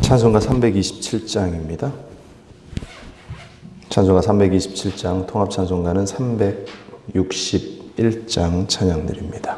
찬송가 327장입니다. 찬송가 327장, 통합찬송가는 361장 찬양드립니다.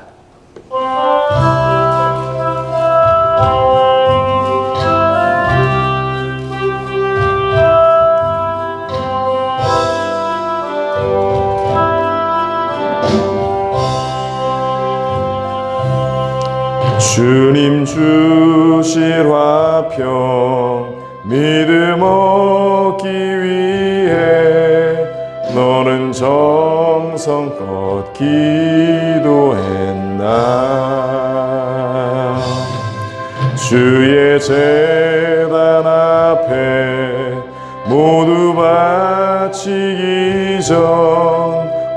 주님 주실 화평 믿음 얻기 위해 너는 정성껏 기도했나. 주의 제단 앞에 모두 바치기 전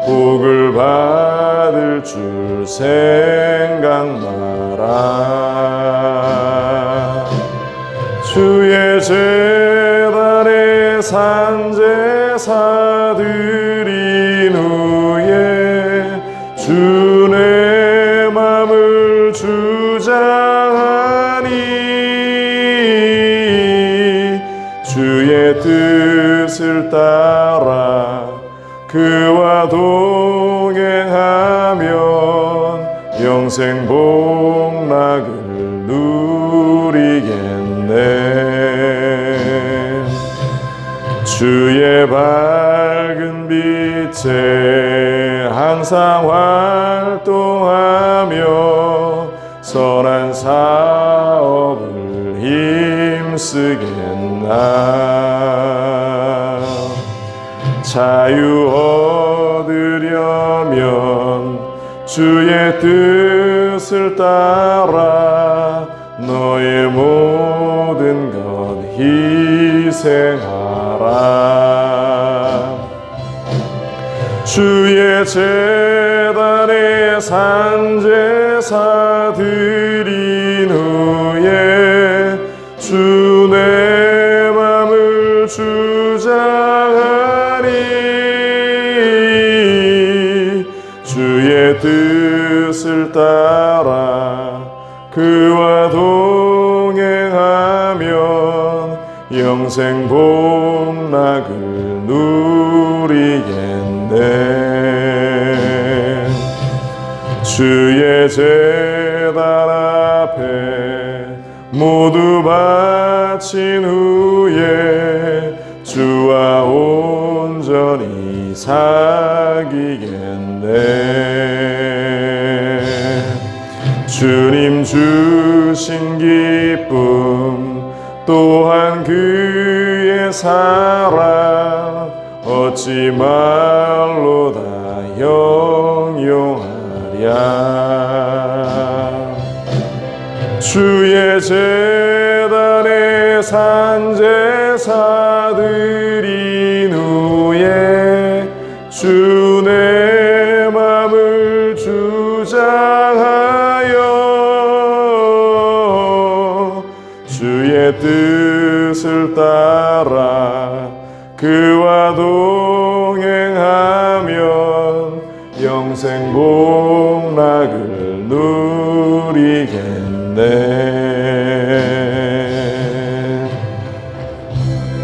복을 받을 줄 생각 마라. 주의 제단에 산제사 드린 후에 주의 맘을 주장하니 주의 뜻을 따라 그와 동행하면 영생 복락을 누리겠네. 주의 밝은 빛에 항상 활동하며 선한 사업을 힘쓰겠나. 자유 얻으려면 주의 뜻을 따라 너의 모든 것 희생하라. 주의 제단에 산제사 드린 후에 주의 맘을 주장하니 주의 뜻을 따라 그와 동행하면 영생 복락을 누리겠네. 주의 제단 앞에 모두 바친 후에 주와 온전히 사귀겠네. 주님 주신 기쁨 또한 그의 사랑 어찌 말로 다 형용하랴. 주의 제단에 산제사 드린 후에 주의 맘을 주장하여 주의 뜻을 따라 그와 동행하면 영생 복락을 누리겠네.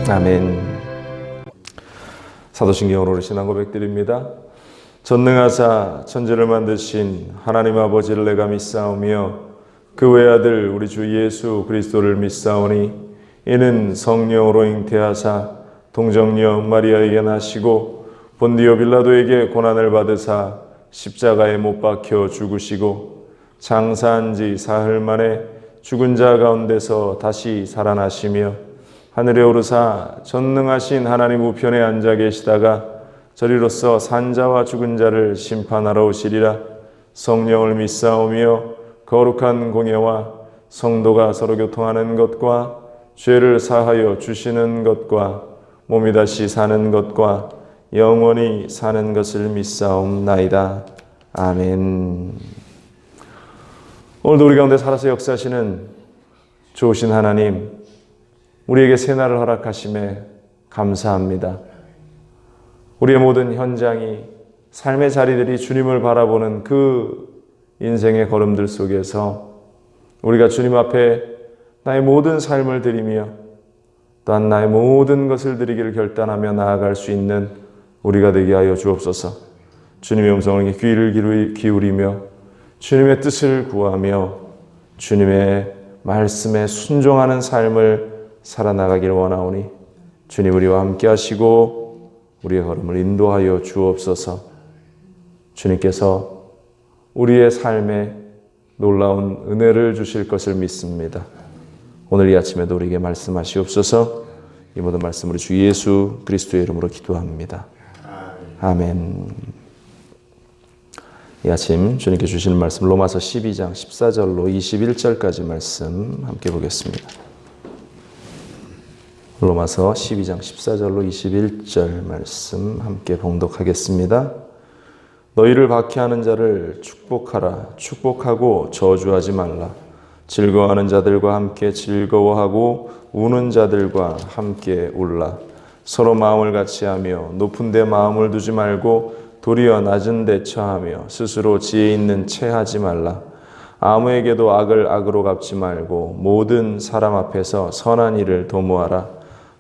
아멘. 사도신경으로 신앙 고백드립니다. 전능하사 천지를 만드신 하나님 아버지를 내가 믿사오며 그 외아들 우리 주 예수 그리스도를 믿사오니 이는 성령으로 잉태하사 동정녀 마리아에게 나시고 본디오 빌라도에게 고난을 받으사 십자가에 못 박혀 죽으시고 장사한 지 사흘 만에 죽은 자 가운데서 다시 살아나시며 하늘에 오르사 전능하신 하나님 우편에 앉아 계시다가 저리로서 산자와 죽은 자를 심판하러 오시리라. 성령을 믿사오며 거룩한 공예와 성도가 서로 교통하는 것과 죄를 사하여 주시는 것과 몸이 다시 사는 것과 영원히 사는 것을 믿사옵나이다. 아멘. 오늘도 우리 가운데 살아서 역사하시는 좋으신 하나님, 우리에게 새날을 허락하심에 감사합니다. 우리의 모든 현장이, 삶의 자리들이 주님을 바라보는 그 인생의 걸음들 속에서 우리가 주님 앞에 나의 모든 삶을 드리며 또한 나의 모든 것을 드리기를 결단하며 나아갈 수 있는 우리가 되게 하여 주옵소서. 주님의 음성을 귀를 기울이며 주님의 뜻을 구하며 주님의 말씀에 순종하는 삶을 살아나가기를 원하오니 주님 우리와 함께 하시고 우리의 걸음을 인도하여 주옵소서. 주님께서 우리의 삶에 놀라운 은혜를 주실 것을 믿습니다. 오늘 이 아침에도 우리에게 말씀하시옵소서. 이 모든 말씀으로 주 예수 그리스도의 이름으로 기도합니다. 아멘. 이 아침 주님께 주시는 말씀 로마서 12장 14절로 21절까지 말씀 함께 보겠습니다. 로마서 12장 14절로 21절 말씀 함께 봉독하겠습니다. 너희를 박해하는 자를 축복하라. 축복하고 저주하지 말라. 즐거워하는 자들과 함께 즐거워하고 우는 자들과 함께 울라. 서로 마음을 같이하며 높은 데 마음을 두지 말고 도리어 낮은 데 처하며 스스로 지혜 있는 채 하지 말라. 아무에게도 악을 악으로 갚지 말고 모든 사람 앞에서 선한 일을 도모하라.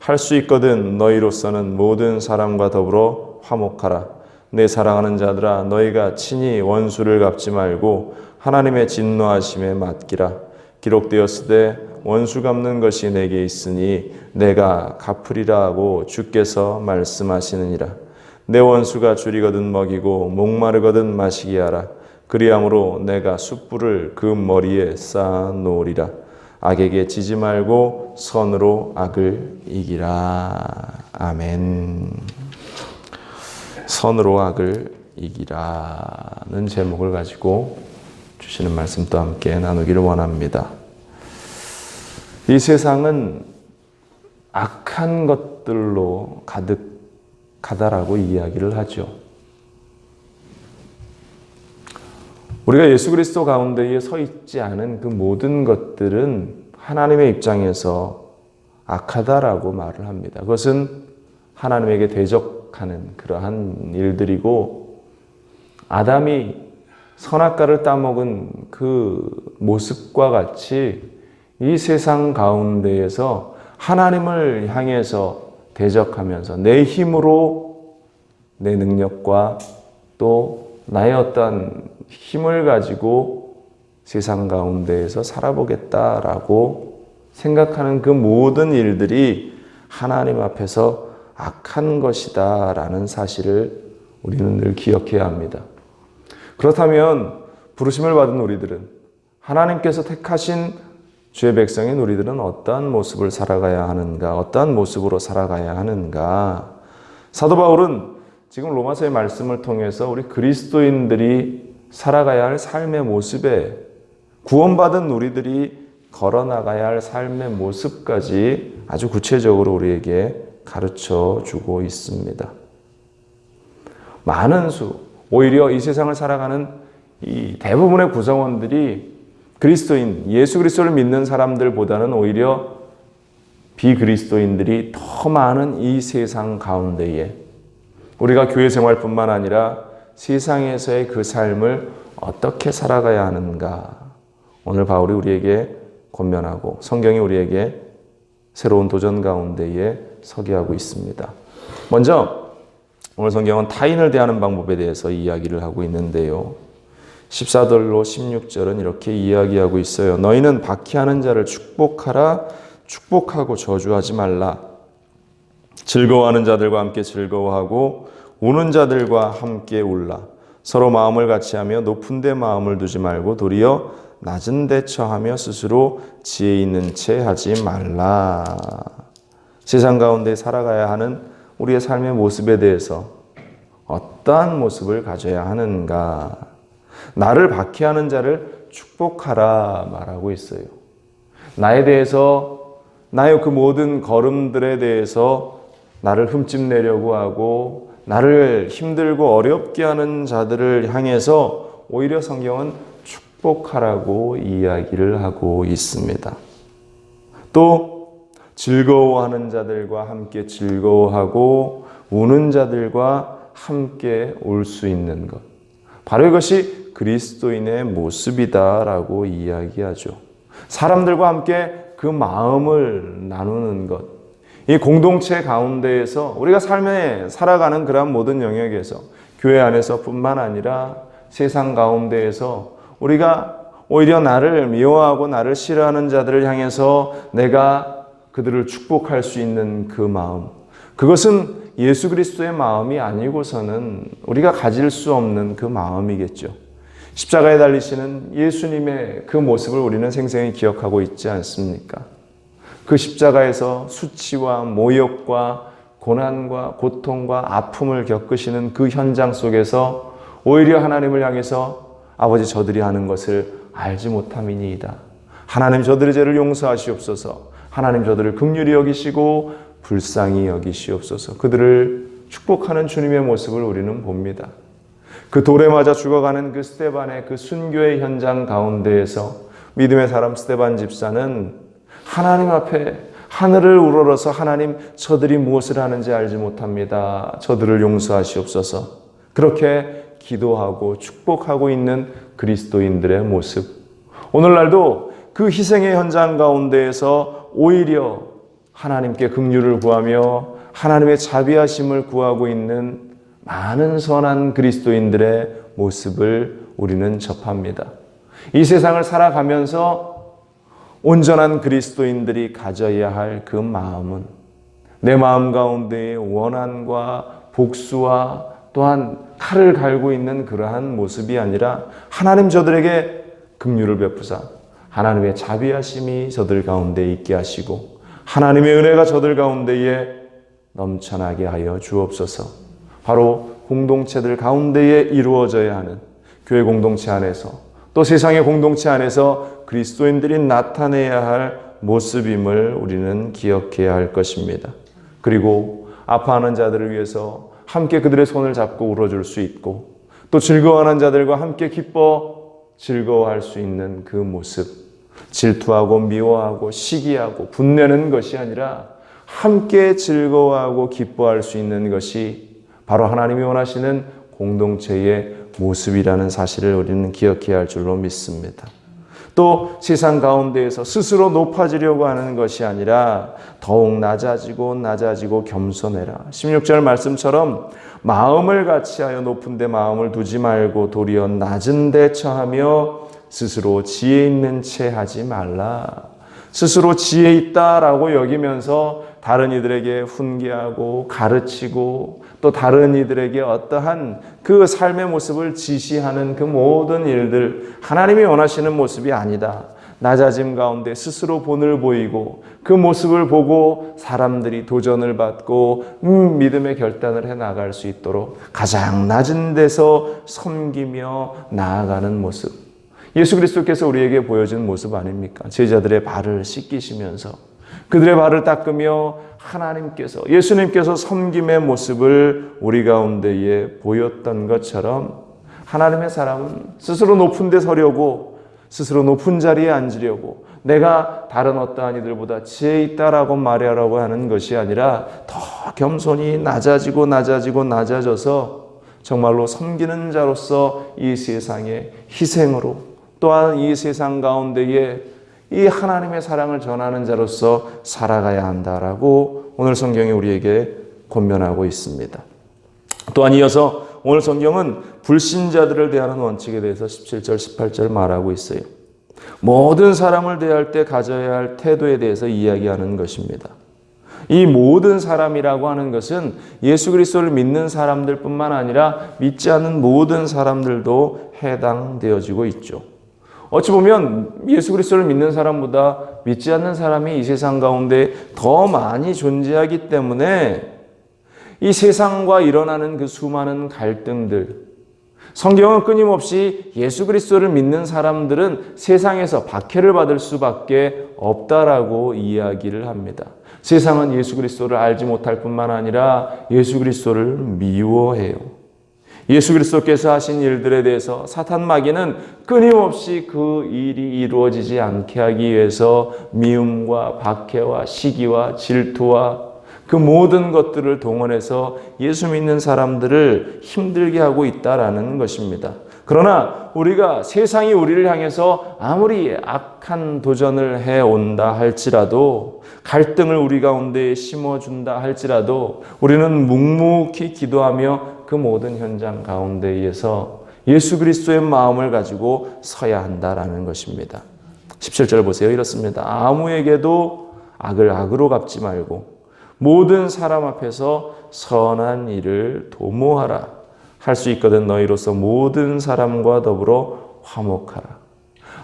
할 수 있거든 너희로서는 모든 사람과 더불어 화목하라. 내 사랑하는 자들아 너희가 친히 원수를 갚지 말고 하나님의 진노하심에 맡기라. 기록되었으되 원수 갚는 것이 내게 있으니 내가 갚으리라 하고 주께서 말씀하시느니라. 내 원수가 줄이거든 먹이고 목마르거든 마시게 하라. 그리함으로 내가 숯불을 그 머리에 쌓아 놓으리라. 악에게 지지 말고 선으로 악을 이기라. 아멘. 선으로 악을 이기라는 제목을 가지고 주시는 말씀도 함께 나누기를 원합니다. 이 세상은 악한 것들로 가득하다라고 이야기를 하죠. 우리가 예수 그리스도 가운데에 서 있지 않은 그 모든 것들은 하나님의 입장에서 악하다라고 말을 합니다. 그것은 하나님에게 대적하는 그러한 일들이고 아담이 선악과를 따먹은 그 모습과 같이 이 세상 가운데에서 하나님을 향해서 대적하면서 내 힘으로 내 능력과 또 나의 어떤 힘을 가지고 세상 가운데에서 살아보겠다라고 생각하는 그 모든 일들이 하나님 앞에서 악한 것이다 라는 사실을 우리는 늘 기억해야 합니다. 그렇다면 부르심을 받은 우리들은 하나님께서 택하신 주의 백성인 우리들은 어떠한 모습을 살아가야 하는가, 어떠한 모습으로 살아가야 하는가. 사도 바울은 지금 로마서의 말씀을 통해서 우리 그리스도인들이 살아가야 할 삶의 모습에 구원받은 우리들이 걸어나가야 할 삶의 모습까지 아주 구체적으로 우리에게 가르쳐 주고 있습니다. 많은 오히려 이 세상을 살아가는 이 대부분의 구성원들이 그리스도인, 예수 그리스도를 믿는 사람들보다는 오히려 비그리스도인들이 더 많은 이 세상 가운데에 우리가 교회 생활뿐만 아니라 세상에서의 그 삶을 어떻게 살아가야 하는가. 오늘 바울이 우리에게 권면하고 성경이 우리에게 새로운 도전 가운데에 서게 하고 있습니다. 먼저 오늘 성경은 타인을 대하는 방법에 대해서 이야기를 하고 있는데요. 14절로 16절은 이렇게 이야기하고 있어요. 너희는 박해하는 자를 축복하라. 축복하고 저주하지 말라. 즐거워하는 자들과 함께 즐거워하고 우는 자들과 함께 울라. 서로 마음을 같이하며 높은 데 마음을 두지 말고 도리어 낮은 데 처하며 스스로 지혜 있는 채 하지 말라. 세상 가운데 살아가야 하는 우리의 삶의 모습에 대해서 어떠한 모습을 가져야 하는가. 나를 박해하는 자를 축복하라 말하고 있어요. 나에 대해서, 나의 그 모든 걸음들에 대해서 나를 흠집내려고 하고 나를 힘들고 어렵게 하는 자들을 향해서 오히려 성경은 축복하라고 이야기를 하고 있습니다. 또 즐거워하는 자들과 함께 즐거워하고 우는 자들과 함께 울 수 있는 것. 바로 이것이 그리스도인의 모습이다라고 이야기하죠. 사람들과 함께 그 마음을 나누는 것, 이 공동체 가운데에서 우리가 삶에 살아가는 그러한 모든 영역에서 교회 안에서뿐만 아니라 세상 가운데에서 우리가 오히려 나를 미워하고 나를 싫어하는 자들을 향해서 내가 그들을 축복할 수 있는 그 마음, 그것은 예수 그리스도의 마음이 아니고서는 우리가 가질 수 없는 그 마음이겠죠. 십자가에 달리시는 예수님의 그 모습을 우리는 생생히 기억하고 있지 않습니까? 그 십자가에서 수치와 모욕과 고난과 고통과 아픔을 겪으시는 그 현장 속에서 오히려 하나님을 향해서 아버지 저들이 하는 것을 알지 못함이니이다. 하나님 저들의 죄를 용서하시옵소서. 하나님 저들을 긍휼히 여기시고 불쌍히 여기시옵소서. 그들을 축복하는 주님의 모습을 우리는 봅니다. 그 돌에 맞아 죽어가는 그 스데반의 그 순교의 현장 가운데에서 믿음의 사람 스데반 집사는 하나님 앞에 하늘을 우러러서 하나님 저들이 무엇을 하는지 알지 못합니다. 저들을 용서하시옵소서. 그렇게 기도하고 축복하고 있는 그리스도인들의 모습. 오늘날도 그 희생의 현장 가운데에서 오히려 하나님께 긍휼을 구하며 하나님의 자비하심을 구하고 있는 많은 선한 그리스도인들의 모습을 우리는 접합니다. 이 세상을 살아가면서 온전한 그리스도인들이 가져야 할 그 마음은 내 마음 가운데의 원한과 복수와 또한 칼을 갈고 있는 그러한 모습이 아니라 하나님 저들에게 긍휼을 베푸사 하나님의 자비하심이 저들 가운데 있게 하시고 하나님의 은혜가 저들 가운데에 넘쳐나게 하여 주옵소서. 바로 공동체들 가운데에 이루어져야 하는 교회 공동체 안에서 또 세상의 공동체 안에서 그리스도인들이 나타내야 할 모습임을 우리는 기억해야 할 것입니다. 그리고 아파하는 자들을 위해서 함께 그들의 손을 잡고 울어줄 수 있고 또 즐거워하는 자들과 함께 기뻐 즐거워할 수 있는 그 모습, 질투하고 미워하고 시기하고 분내는 것이 아니라 함께 즐거워하고 기뻐할 수 있는 것이 바로 하나님이 원하시는 공동체의 모습이라는 사실을 우리는 기억해야 할 줄로 믿습니다. 또 세상 가운데에서 스스로 높아지려고 하는 것이 아니라 더욱 낮아지고 겸손해라. 16절 말씀처럼 마음을 같이하여 높은 데 마음을 두지 말고 도리어 낮은 데 처하며 스스로 지혜 있는 채 하지 말라. 스스로 지혜 있다라고 여기면서 다른 이들에게 훈계하고 가르치고 또 다른 이들에게 어떠한 그 삶의 모습을 지시하는 그 모든 일들, 하나님이 원하시는 모습이 아니다. 낮아짐 가운데 스스로 본을 보이고 그 모습을 보고 사람들이 도전을 받고 믿음의 결단을 해 나갈 수 있도록 가장 낮은 데서 섬기며 나아가는 모습. 예수 그리스도께서 우리에게 보여준 모습 아닙니까? 제자들의 발을 씻기시면서 그들의 발을 닦으며 하나님께서, 예수님께서 섬김의 모습을 우리 가운데에 보였던 것처럼 하나님의 사람은 스스로 높은 데 서려고, 스스로 높은 자리에 앉으려고, 내가 다른 어떠한 이들보다 지혜 있다라고 말하라고 하는 것이 아니라 더 겸손히 낮아져서 정말로 섬기는 자로서 이 세상의 희생으로 또한 이 세상 가운데에 이 하나님의 사랑을 전하는 자로서 살아가야 한다라고 오늘 성경이 우리에게 권면하고 있습니다. 또한 이어서 오늘 성경은 불신자들을 대하는 원칙에 대해서 17절, 18절 말하고 있어요. 모든 사람을 대할 때 가져야 할 태도에 대해서 이야기하는 것입니다. 이 모든 사람이라고 하는 것은 예수 그리스도를 믿는 사람들뿐만 아니라 믿지 않는 모든 사람들도 해당되어지고 있죠. 어찌 보면 예수 그리스도를 믿는 사람보다 믿지 않는 사람이 이 세상 가운데 더 많이 존재하기 때문에 이 세상과 일어나는 그 수많은 갈등들, 성경은 끊임없이 예수 그리스도를 믿는 사람들은 세상에서 박해를 받을 수밖에 없다라고 이야기를 합니다. 세상은 예수 그리스도를 알지 못할 뿐만 아니라 예수 그리스도를 미워해요. 예수 그리스도께서 하신 일들에 대해서 사탄 마귀는 끊임없이 그 일이 이루어지지 않게 하기 위해서 미움과 박해와 시기와 질투와 그 모든 것들을 동원해서 예수 믿는 사람들을 힘들게 하고 있다라는 것입니다. 그러나 우리가 세상이 우리를 향해서 아무리 악한 도전을 해온다 할지라도, 갈등을 우리 가운데 심어준다 할지라도 우리는 묵묵히 기도하며 그 모든 현장 가운데에서 예수 그리스도의 마음을 가지고 서야 한다라는 것입니다. 17절 보세요. 이렇습니다. 아무에게도 악을 악으로 갚지 말고 모든 사람 앞에서 선한 일을 도모하라. 할 수 있거든 너희로서 모든 사람과 더불어 화목하라.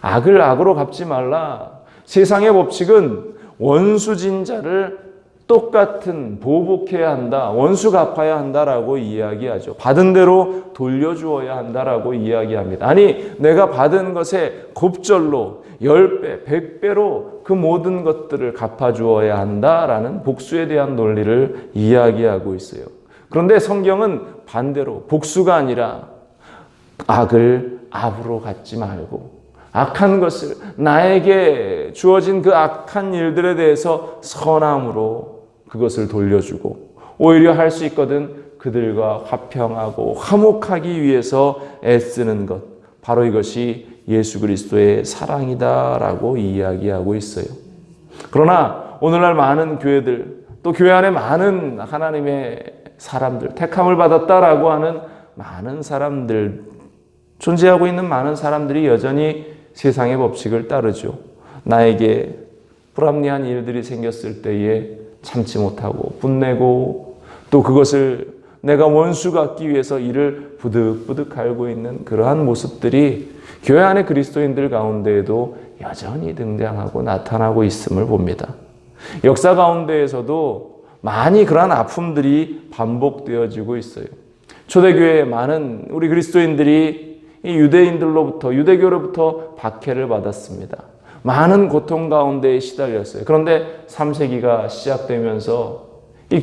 악을 악으로 갚지 말라. 세상의 법칙은 원수진 자를 똑같은 보복해야 한다, 원수 갚아야 한다라고 이야기하죠. 받은 대로 돌려주어야 한다라고 이야기합니다. 아니, 내가 받은 것에 곱절로 10배, 100배로 그 모든 것들을 갚아주어야 한다라는 복수에 대한 논리를 이야기하고 있어요. 그런데 성경은 반대로 복수가 아니라 악을 악으로 갚지 말고 악한 것을, 나에게 주어진 그 악한 일들에 대해서 선함으로 그것을 돌려주고 오히려 할 수 있거든 그들과 화평하고 화목하기 위해서 애쓰는 것, 바로 이것이 예수 그리스도의 사랑이다라고 이야기하고 있어요. 그러나 오늘날 많은 교회들, 또 교회 안에 많은 하나님의 사람들, 택함을 받았다라고 하는 많은 사람들, 존재하고 있는 많은 사람들이 여전히 세상의 법칙을 따르죠. 나에게 불합리한 일들이 생겼을 때에 참지 못하고 분내고, 또 그것을 내가 원수 갚기 위해서 이를 부득부득 갈고 있는 그러한 모습들이 교회 안의 그리스도인들 가운데에도 여전히 등장하고 나타나고 있음을 봅니다. 역사 가운데에서도 많이 그러한 아픔들이 반복되어지고 있어요. 초대교회의 많은 우리 그리스도인들이 이 유대인들로부터, 유대교로부터 박해를 받았습니다. 많은 고통 가운데에 시달렸어요. 그런데 3세기가 시작되면서 이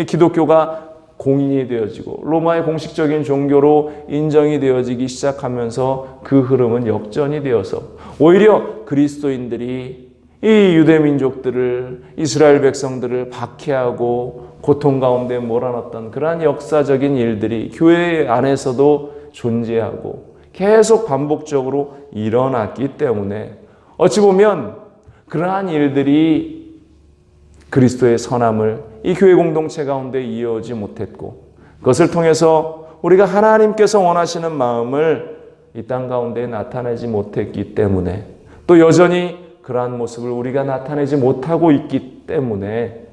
기독교가 공인이 되어지고 로마의 공식적인 종교로 인정이 되어지기 시작하면서 그 흐름은 역전이 되어서 오히려 그리스도인들이 이 유대 민족들을, 이스라엘 백성들을 박해하고 고통 가운데 몰아넣었던 그러한 역사적인 일들이 교회 안에서도 존재하고 계속 반복적으로 일어났기 때문에 어찌 보면 그러한 일들이 그리스도의 선함을 이 교회 공동체 가운데 이어오지 못했고, 그것을 통해서 우리가 하나님께서 원하시는 마음을 이 땅 가운데 나타내지 못했기 때문에, 또 여전히 그러한 모습을 우리가 나타내지 못하고 있기 때문에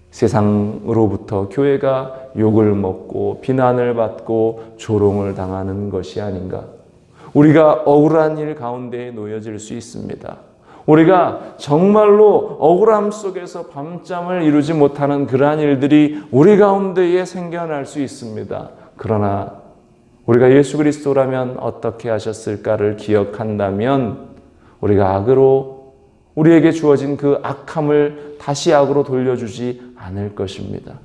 세상으로부터 교회가 욕을 먹고 비난을 받고 조롱을 당하는 것이 아닌가. 우리가 억울한 일 가운데에 놓여질 수 있습니다. 우리가 정말로 억울함 속에서 밤잠을 이루지 못하는 그러한 일들이 우리 가운데에 생겨날 수 있습니다. 그러나 우리가 예수 그리스도라면 어떻게 하셨을까를 기억한다면 우리가 악으로, 우리에게 주어진 그 악함을 다시 악으로 돌려주지 않을 것입니다.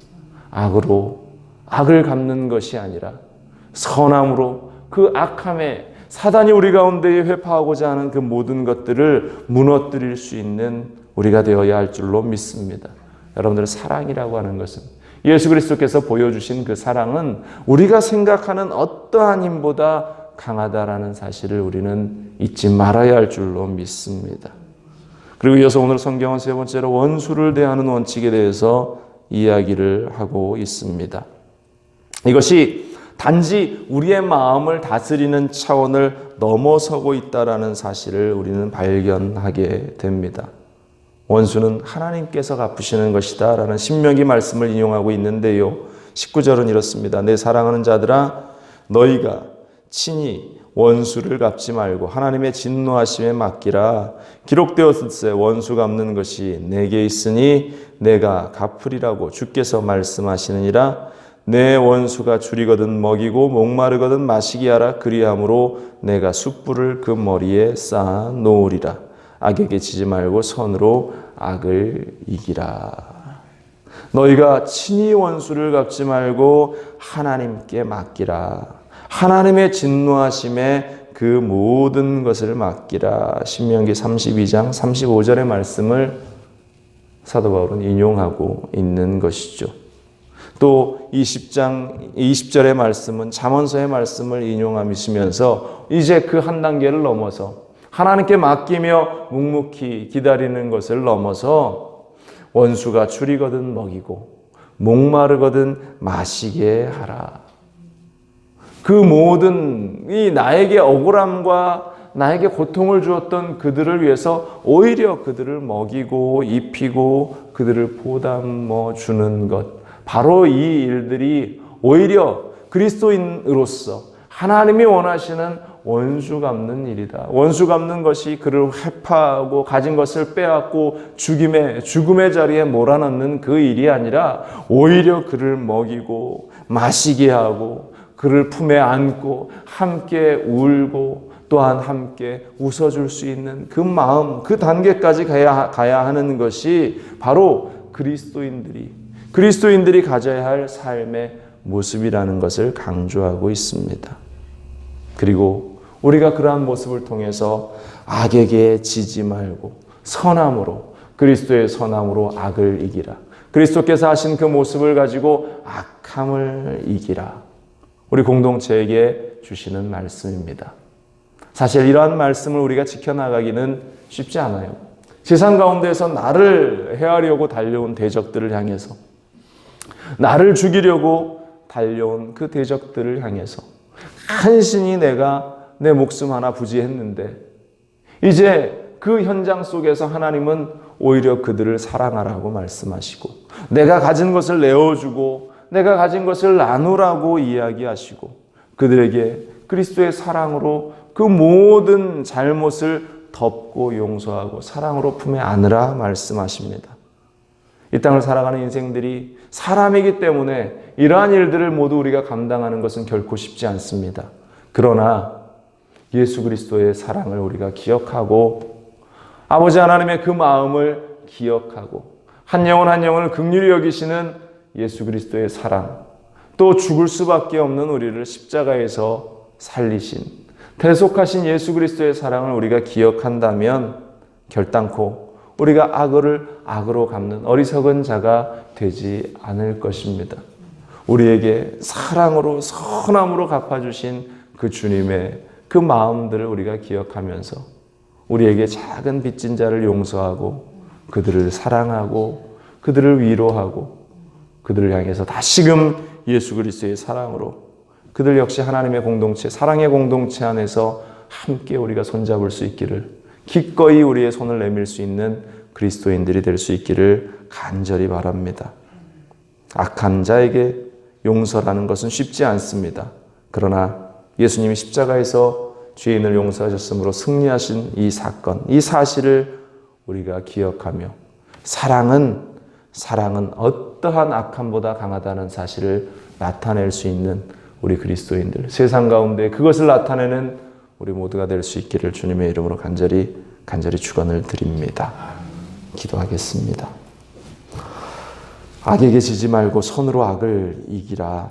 악으로 악을 갚는 것이 아니라 선함으로 그 악함에 사단이 우리 가운데에 회파하고자 하는 그 모든 것들을 무너뜨릴 수 있는 우리가 되어야 할 줄로 믿습니다. 여러분들, 사랑이라고 하는 것은, 예수 그리스도께서 보여주신 그 사랑은 우리가 생각하는 어떠한 힘보다 강하다라는 사실을 우리는 잊지 말아야 할 줄로 믿습니다. 그리고 이어서 오늘 성경은 세 번째로 원수를 대하는 원칙에 대해서 이야기를 하고 있습니다. 이것이 단지 우리의 마음을 다스리는 차원을 넘어서고 있다라는 사실을 우리는 발견하게 됩니다. 원수는 하나님께서 갚으시는 것이다 라는 신명기 말씀을 인용하고 있는데요. 19절은 이렇습니다. 내 사랑하는 자들아, 너희가 친히 원수를 갚지 말고 하나님의 진노하심에 맡기라. 기록되었을세 원수 갚는 것이 내게 있으니 내가 갚으리라고 주께서 말씀하시느니라. 내 원수가 줄이거든 먹이고 목마르거든 마시게 하라. 그리함으로 내가 숯불을 그 머리에 쌓아 놓으리라. 악에게 지지 말고 선으로 악을 이기라. 너희가 친히 원수를 갚지 말고 하나님께 맡기라. 하나님의 진노하심에 그 모든 것을 맡기라. 신명기 32장 35절의 말씀을 사도 바울은 인용하고 있는 것이죠. 또 20장 20절의 말씀은 잠언서의 말씀을 인용하시면서 이제 그 한 단계를 넘어서 하나님께 맡기며 묵묵히 기다리는 것을 넘어서 원수가 줄이거든 먹이고 목마르거든 마시게 하라. 그 모든 이 나에게 억울함과 나에게 고통을 주었던 그들을 위해서 오히려 그들을 먹이고 입히고 그들을 보담어 주는 것, 바로 이 일들이 오히려 그리스도인으로서 하나님이 원하시는 원수 갚는 일이다. 원수 갚는 것이 그를 회파하고 가진 것을 빼앗고 죽음의 자리에 몰아넣는 그 일이 아니라 오히려 그를 먹이고 마시게 하고 그를 품에 안고 함께 울고 또한 함께 웃어줄 수 있는 그 마음, 그 단계까지 가야 하는 것이 바로 그리스도인들이 가져야 할 삶의 모습이라는 것을 강조하고 있습니다. 그리고 우리가 그러한 모습을 통해서 악에게 지지 말고 선함으로, 그리스도의 선함으로 악을 이기라. 그리스도께서 하신 그 모습을 가지고 악함을 이기라. 우리 공동체에게 주시는 말씀입니다. 사실 이러한 말씀을 우리가 지켜나가기는 쉽지 않아요. 세상 가운데서 나를 해하려고 달려온 대적들을 향해서, 나를 죽이려고 달려온 그 대적들을 향해서 간신히 내가 내 목숨 하나 부지했는데 이제 그 현장 속에서 하나님은 오히려 그들을 사랑하라고 말씀하시고 내가 가진 것을 내어주고 내가 가진 것을 나누라고 이야기하시고 그들에게 그리스도의 사랑으로 그 모든 잘못을 덮고 용서하고 사랑으로 품에 안으라 말씀하십니다. 이 땅을 살아가는 인생들이 사람이기 때문에 이러한 일들을 모두 우리가 감당하는 것은 결코 쉽지 않습니다. 그러나 예수 그리스도의 사랑을 우리가 기억하고 아버지 하나님의 그 마음을 기억하고 한 영혼 한 영혼을 긍휼히 여기시는 예수 그리스도의 사랑, 또 죽을 수밖에 없는 우리를 십자가에서 살리신 대속하신 예수 그리스도의 사랑을 우리가 기억한다면 결단코 우리가 악을 악으로 갚는 어리석은 자가 되지 않을 것입니다. 우리에게 사랑으로 선함으로 갚아주신 그 주님의 그 마음들을 우리가 기억하면서 우리에게 작은 빚진 자를 용서하고 그들을 사랑하고 그들을 위로하고 그들을 향해서 다시금 예수 그리스도의 사랑으로 그들 역시 하나님의 공동체, 사랑의 공동체 안에서 함께 우리가 손잡을 수 있기를, 기꺼이 우리의 손을 내밀 수 있는 그리스도인들이 될 수 있기를 간절히 바랍니다. 악한 자에게 용서라는 것은 쉽지 않습니다. 그러나 예수님이 십자가에서 죄인을 용서하셨으므로 승리하신 이 사건, 이 사실을 우리가 기억하며 사랑은 어떠한 악함보다 강하다는 사실을 나타낼 수 있는 우리 그리스도인들, 세상 가운데 그것을 나타내는 우리 모두가 될 수 있기를 주님의 이름으로 간절히 축원을 드립니다. 기도하겠습니다. 악에게 지지 말고 선으로 악을 이기라.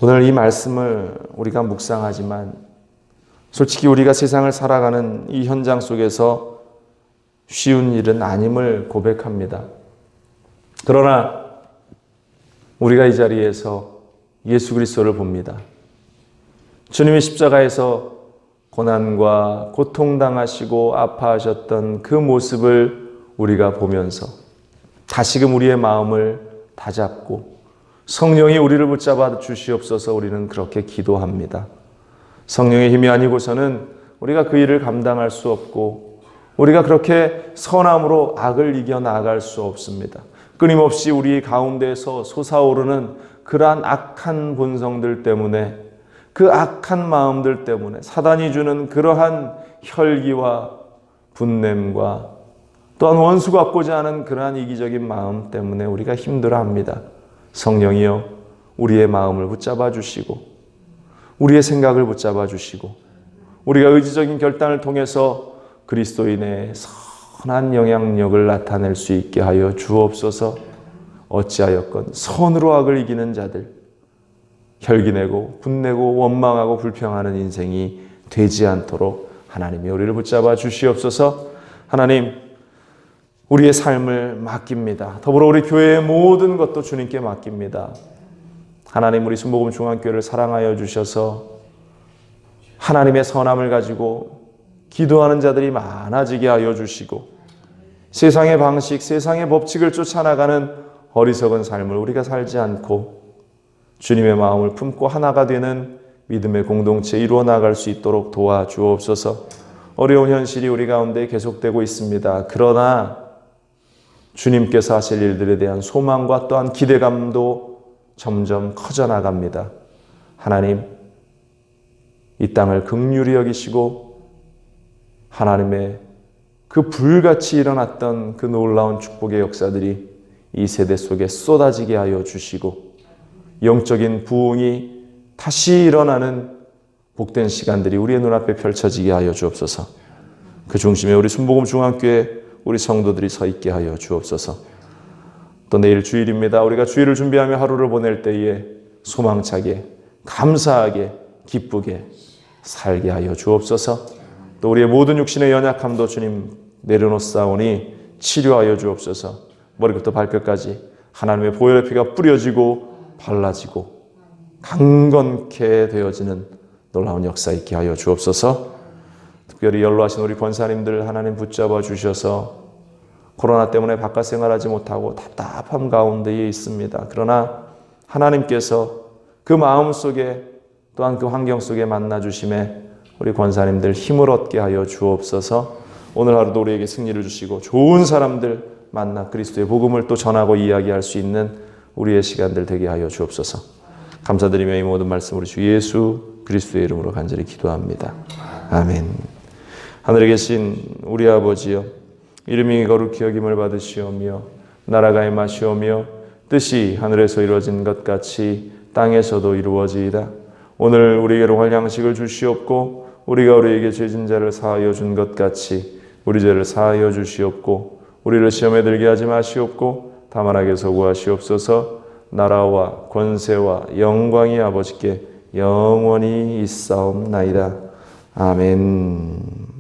오늘 이 말씀을 우리가 묵상하지만 솔직히 우리가 세상을 살아가는 이 현장 속에서 쉬운 일은 아님을 고백합니다. 그러나 우리가 이 자리에서 예수 그리스도를 봅니다. 주님이 십자가에서 고난과 고통당하시고 아파하셨던 그 모습을 우리가 보면서 다시금 우리의 마음을 다잡고 성령이 우리를 붙잡아 주시옵소서. 우리는 그렇게 기도합니다. 성령의 힘이 아니고서는 우리가 그 일을 감당할 수 없고 우리가 그렇게 선함으로 악을 이겨 나아갈 수 없습니다. 끊임없이 우리 가운데서 솟아오르는 그러한 악한 본성들 때문에, 그 악한 마음들 때문에, 사단이 주는 그러한 혈기와 분냄과 또한 원수 갚고자 하는 그러한 이기적인 마음 때문에 우리가 힘들어합니다. 성령이여 우리의 마음을 붙잡아 주시고 우리의 생각을 붙잡아 주시고 우리가 의지적인 결단을 통해서 그리스도인의 선한 영향력을 나타낼 수 있게 하여 주옵소서. 어찌하였건 선으로 악을 이기는 자들, 혈기내고 분내고 원망하고 불평하는 인생이 되지 않도록 하나님이 우리를 붙잡아 주시옵소서. 하나님, 우리의 삶을 맡깁니다. 더불어 우리 교회의 모든 것도 주님께 맡깁니다. 하나님, 우리 순복음 중앙교회를 사랑하여 주셔서 하나님의 선함을 가지고 기도하는 자들이 많아지게 하여 주시고 세상의 방식, 세상의 법칙을 쫓아나가는 어리석은 삶을 우리가 살지 않고 주님의 마음을 품고 하나가 되는 믿음의 공동체 이루어 나갈 수 있도록 도와주옵소서. 어려운 현실이 우리 가운데 계속되고 있습니다. 그러나 주님께서 하실 일들에 대한 소망과 또한 기대감도 점점 커져 나갑니다. 하나님, 이 땅을 긍휼히 여기시고 하나님의 그 불같이 일어났던 그 놀라운 축복의 역사들이 이 세대 속에 쏟아지게 하여 주시고 영적인 부흥이 다시 일어나는 복된 시간들이 우리의 눈앞에 펼쳐지게 하여 주옵소서. 그 중심에 우리 순복음 중앙교회 우리 성도들이 서 있게 하여 주옵소서. 또 내일 주일입니다. 우리가 주일을 준비하며 하루를 보낼 때에 소망차게, 감사하게, 기쁘게 살게 하여 주옵소서. 또 우리의 모든 육신의 연약함도 주님 내려놓사오니 치료하여 주옵소서. 머리부터 발끝까지 하나님의 보혈의 피가 뿌려지고 발라지고 강건케 되어지는 놀라운 역사 있게 하여 주옵소서. 특별히 연로하신 우리 권사님들 하나님 붙잡아 주셔서 코로나 때문에 바깥 생활하지 못하고 답답함 가운데에 있습니다. 그러나 하나님께서 그 마음 속에 또한 그 환경 속에 만나 주심에 우리 권사님들 힘을 얻게 하여 주옵소서. 오늘 하루도 우리에게 승리를 주시고 좋은 사람들 만나 그리스도의 복음을 또 전하고 이야기할 수 있는 우리의 시간들 되게 하여 주옵소서. 감사드리며 이 모든 말씀 우리 주 예수 그리스도의 이름으로 간절히 기도합니다. 아멘. 하늘에 계신 우리 아버지여, 이름이 거룩히 여김을 받으시오며 나라가 임하시오며 뜻이 하늘에서 이루어진 것 같이 땅에서도 이루어지이다. 오늘 우리에게 할 양식을 주시옵고 우리가 우리에게 죄진 자를 사하여 준 것 같이 우리 죄를 사하여 주시옵고 우리를 시험에 들게 하지 마시옵고 다만 악에서 구하시옵소서. 나라와 권세와 영광이 아버지께 영원히 있사옵나이다. 아멘.